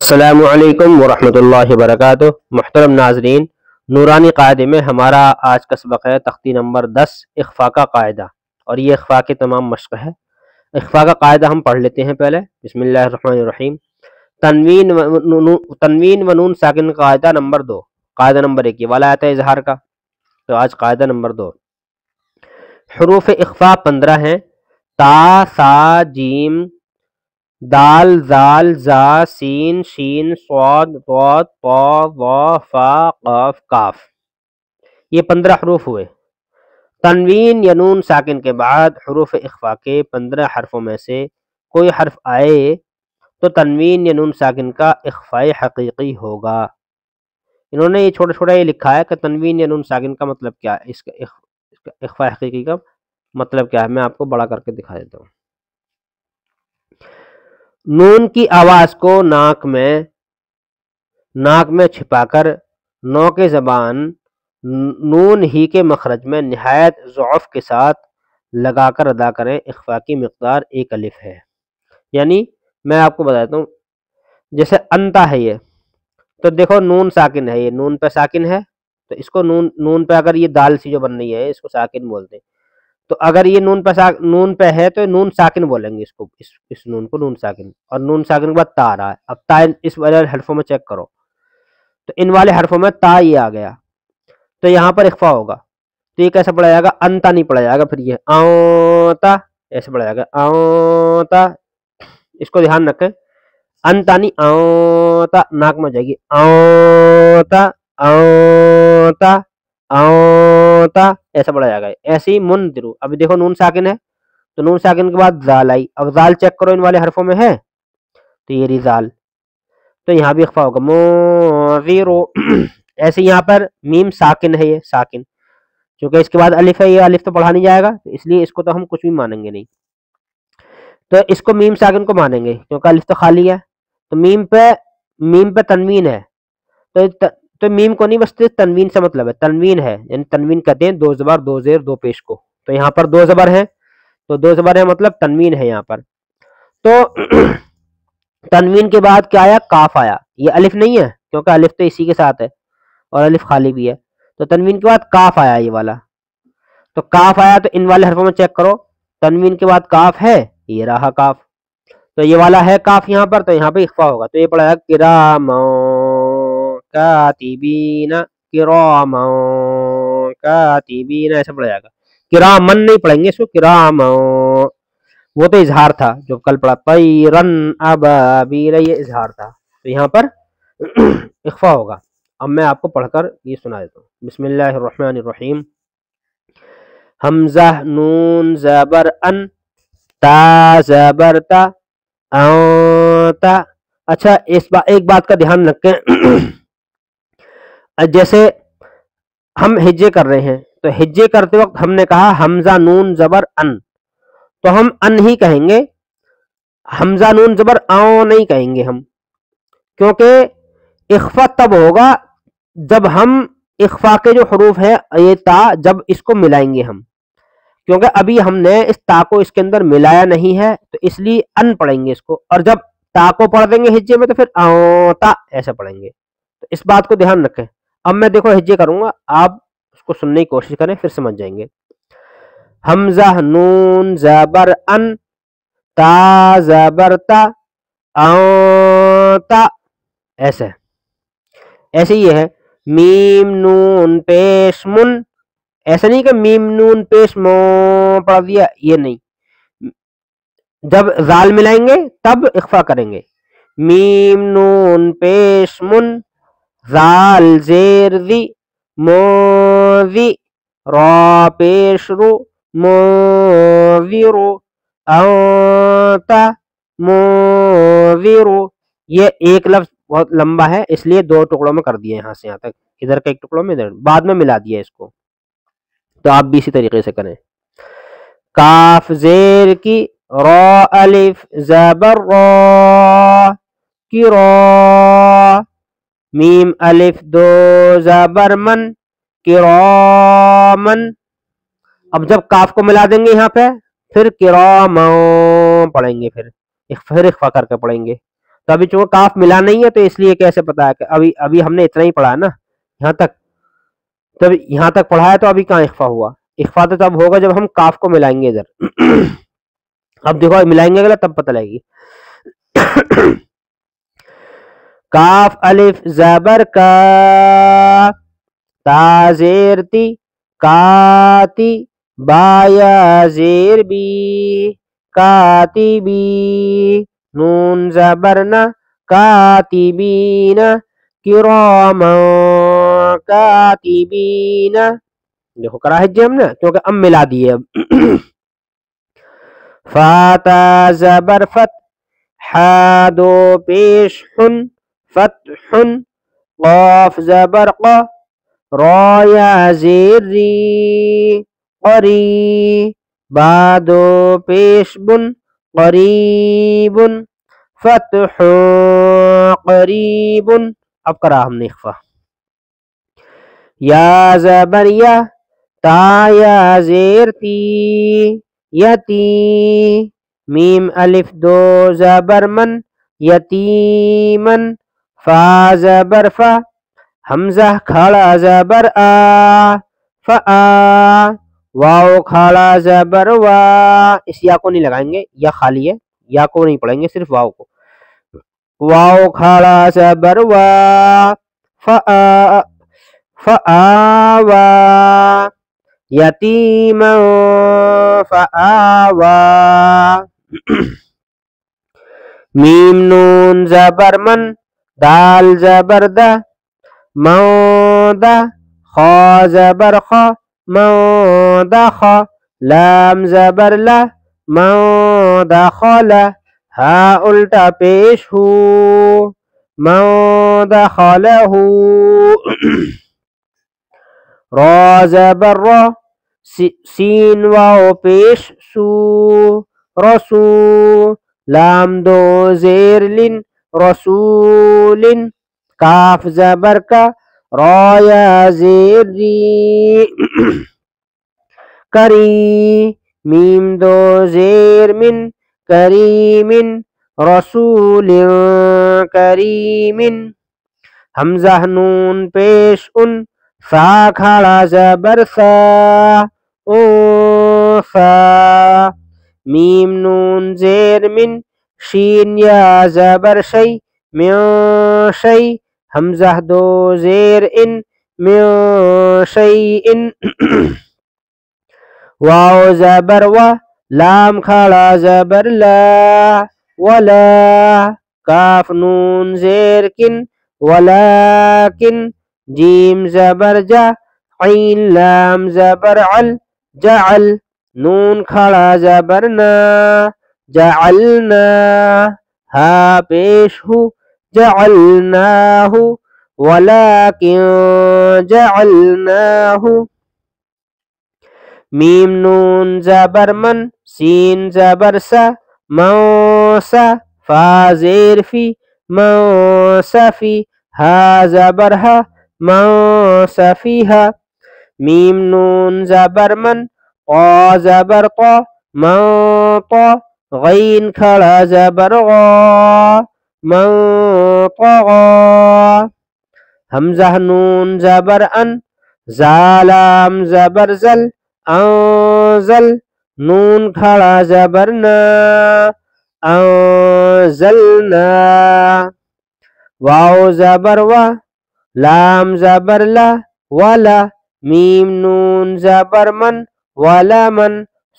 السلام علیکم ورحمۃ اللہ وبرکاتہ۔ محترم ناظرین، نورانی قاعدے میں ہمارا آج کا سبق ہے تختی نمبر 10 اخفاء کا قاعدہ، اور یہ اخفاء کے تمام مشق ہے۔ اخفاء کا قاعدہ ہم پڑھ لیتے ہیں پہلے۔ بسم اللہ الرحمن الرحیم۔ تنوین و نون ساکن کا قاعدہ نمبر 2۔ قاعدہ نمبر 1 یہ والا آتا ہے اظہار کا، تو آج قاعدہ نمبر 2۔ حروف اخفاء 15 ہیں: تا، سا، جیم، دال، زال، زا، سین، شین، صاد، ضاد، طا، ظا، فا، قاف، کاف۔ یہ 15 حروف ہوئے۔ تنوین یا نون ساکن کے بعد حروف اخفاء کے 15 حرفوں میں سے کوئی حرف آئے تو تنوین یا نون ساکن کا اخفاء حقیقی ہوگا۔ انہوں نے یہ چھوٹا چھوٹا یہ لکھا ہے کہ تنوین یا نون ساکن کا مطلب کیا ہے، اس کا اخفاء حقیقی کا مطلب کیا ہے۔ میں آپ کو بڑا کر کے دکھا دیتا ہوں۔ نون کی آواز کو ناک میں چھپا کر نوک زبان نون ہی کے مخرج میں نہایت ضعف کے ساتھ لگا کر ادا کریں۔ اخفاء کی مقدار 1 الف ہے۔ یعنی میں آپ کو بتاتا ہوں، جیسے انتا ہے، یہ تو دیکھو نون ساکن ہے، یہ نون پہ ساکن ہے، تو اس کو نون پہ اگر یہ دال سی جو بن رہی ہے اس کو ساکن بولتے ہیں، تو اگر یہ نون پہ ہے تو نون ساکن بولیں گے اس کو، اس نون کو نون ساکن۔ اور نون ساکن کے بعد تا آ رہا ہے، اب تا اس والے حرفوں میں چیک کرو تو ان والے حرفوں میں تا یہ آ گیا، تو یہاں پر اخفاء ہوگا۔ تو یہ کیسے پڑھا جائے گا؟ انتا نہیں پڑھا جائے گا، پھر یہ آتا ایسے پڑھا جائے گا، آتا۔ اس کو دھیان رکھیں، انتا نہیں، آتا، ناک میں جائے گی، آتا، آتا، آتا، ایسا پڑھا جائے گا۔ ایسے ہی منذرو، ابھی دیکھو نون ساکن ہے تو نون ساکن کے بعد زال آئی، اب زال چیک کرو ان والے حرفوں میں ہے تو یہ رہی زال، تو یہاں بھی اخفاء ہوگا، منذرو۔ ایسے یہاں پر میم ساکن ہے، یہ ساکن، کیونکہ اس کے بعد الف ہے، یہ الف تو پڑھا نہیں جائے گا، اس لیے اس کو تو ہم کچھ بھی مانیں گے نہیں، تو اس کو میم ساکن کو مانیں گے کیونکہ الف تو خالی ہے۔ تو میم پہ تنوین ہے، تو میم کو نہیں، بس تنوین سے مطلب ہے، تنوین ہے، یعنی تنوین کہتے ہیں 2 زبر 2 زیر 2 پیش کو، تو یہاں پر 2 زبر ہیں، تو 2 زبر ہے مطلب تنوین ہے یہاں پر۔ تو تنوین کے بعد کیا آیا؟ کاف آیا، یہ الف نہیں ہے کیونکہ الف تو اسی کے ساتھ ہے اور الف خالی بھی ہے، تو تنوین کے بعد کاف آیا یہ والا، تو کاف آیا تو ان والے حرفوں میں چیک کرو، تنوین کے بعد کاف ہے، یہ رہا کاف، تو یہ والا ہے کاف یہاں پر، تو یہاں پہ اخفاء ہوگا، تو یہ پڑھا جائے کرام کاتبین، کرام کاتبین، ایسا پڑھا جائے گا۔ کرامن نہیں پڑھیں گے اس کو، کرام، وہ تو اظہار تھا جو کل پڑھا، طیرن ابابیل، یہ اظہار تھا، تو یہاں پر اخفاء ہوگا۔ اب میں آپ کو پڑھ کر یہ سنا دیتا ہوں۔ بسم اللہ الرحمن الرحیم۔ حمزہ نون زبر ان، تا زبر تا، انتا۔ اچھا ایک بات کا دھیان رکھیں، جیسے ہم ہجے کر رہے ہیں تو ہجے کرتے وقت ہم نے کہا حمزہ نون زبر ان، تو ہم ان ہی کہیں گے، حمزہ نون زبر آؤ نہیں کہیں گے ہم، کیونکہ اخفاء تب ہوگا جب ہم اخفاء کے جو حروف ہے یہ تا، جب اس کو ملائیں گے ہم، کیونکہ ابھی ہم نے اس تا کو اس کے اندر ملایا نہیں ہے، تو اس لیے ان پڑھیں گے اس کو، اور جب تا کو پڑھ دیں گے ہجے میں تو پھر آتا ایسا پڑھیں گے، تو اس بات کو دھیان رکھیں۔ اب میں دیکھو ہجے کروں گا، آپ اس کو سننے کی کوشش کریں پھر سمجھ جائیں گے۔ حمزہ نون زبر ان، تا زبر تا، آتا، ایسے ہی ہے۔ میم نون پیش من، ایسا نہیں کہ میم نون پیش مو پڑھ دیا، یہ نہیں، جب زال ملائیں گے تب اخفاء کریں گے۔ میم نون پیش من، زال زیر ذی، موذی، را پیش رو، موذرو، انتا موذرو۔ یہ ایک لفظ بہت لمبا ہے اس لیے 2 ٹکڑوں میں کر دیا، یہاں سے یہاں تک، ادھر کا 1 ٹکڑوں میں، ادھر بعد میں ملا دیا اس کو، تو آپ بھی اسی طریقے سے کریں۔ کاف زیر کی، را الف زبر را، کی را، میم الف 2 زبر من، کرامن۔ اب جب کاف کو ملا دیں گے یہاں پہ، پھر کرام پڑھیں گے، پھر اخفاء کر کے پڑھیں گے، تو ابھی چونکہ کاف ملا نہیں ہے تو اس لیے کیسے پتا ہے کہ ابھی ہم نے اتنا ہی پڑھا ہے نا یہاں تک. تو یہاں تک پڑھا ہے تو ابھی کہاں اخفا ہوا؟ اخفا تو تب ہوگا جب ہم کاف کو ملائیں گے ادھر. اب دیکھو ملائیں گے اگلا تب پتہ لگے گی. کاف الف زبر کا، تا زیر تی، کاتی، با یا زیر بی، کاتبی، نون زبر نا، کاتبین، کراما کاتبین. دیکھو کرا ہے جی ہم نے کیونکہ ام ملا دیے اب. فاتا زبر فت، حا دو پیش حن، فتح، قاف زبر قا، را یا زیر ری، قری، با دو پیش بن، قریب، فتح قریب. اب کرا ہم نے اخفا. یا زبر یا، تا یا زیر تی، یتی، میم الف دو زبر من، یتیمن، فا زبر فا، حمزہ کھڑا زبر آ، فآ، واو کھڑا زبر وا. اس یا کو نہیں لگائیں گے، یا خالی ہے، یا کو نہیں پڑھیں گے، صرف واو کو. واو کھڑا زبر وا، فآ، فآوا، یتیما فآوا. میم نون زبر من، دال زبر دا، مودا، خا زبر خا، مودخ، لام زبر لا، مودخل، ہا الٹا پیش ہو، مودخلہ. را زبر را، سین واو پیش سو، رسو، لام دو زیر لن، رسول، کاف زبر کا، را یا زیر ری، کری، میم دو زیر من، کریم، رسول کریم. حمزہ نون پیش ان، فا کھڑا زبر سا، اوفا، میم نون زیر من، شین یا زبر شی، میو شی، حمزہ دو زیر ان، میو شی ان. واو زبر وا، لام کھڑا زبر لا، ولا، کاف نون زیر کن، ولیکن، جیم زبر جا، عین لام زبر عل، جعل، نون کھڑا زبر نا، جعلنا، ہا پیش ہو، جعلناہ، ولیکن جعلناہ. میم نون زبر من، سین زبر سا، موسا، فا زیر فی، موسفی، ہا زبر ہا، موسفیہا. میم نون زبر من، قا زبر قا، موطا، غین کھڑا زبر غا، موطغا. حمزہ نون زبر ان، زالام زبر زل، انزل، نون کھڑا زبر نا، انزلنا. واو زبر وا، لام زبر لا، ولا، میم نون زبر من، ولمن،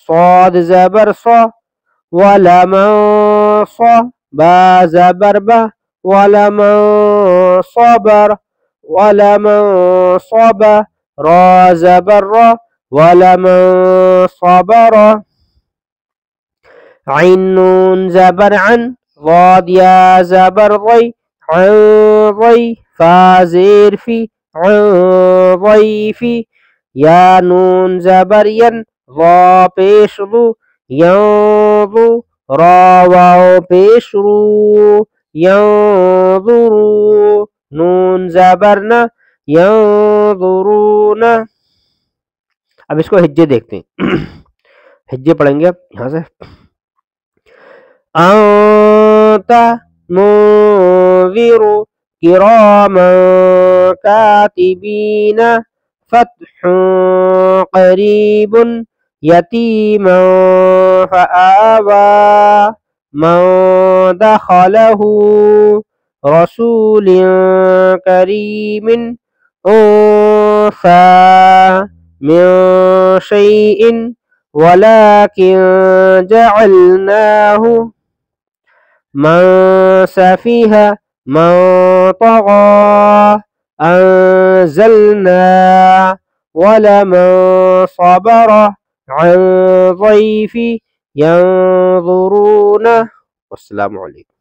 صاد زبر صا، ولمن صا، با زبر با، ولمن صبر، ولمن صبر، را زبر را، ولمن صبر. عین نون زبر عن، ضاد یا زبر ضی، عن ضی، فا زیر فی، عن ضیفی، یا نون زبر ین، ضا پیش ضو، ینضو، را واو پیش رو، ینظرو، نون زبر نا، ینظرون. اب اس کو ہجے دیکھتے ہیں. ہجے پڑھیں گے اب یہاں سے. انتا، منذر كراما كاتبين فتح قريب يتيما فآوى من دخله رسول كريم أنثى من شيء ولكن جعلناه من سفيها من طغى أنزلنا ولمن صبر عن ضيف ينظرونه. والسلام علیکم.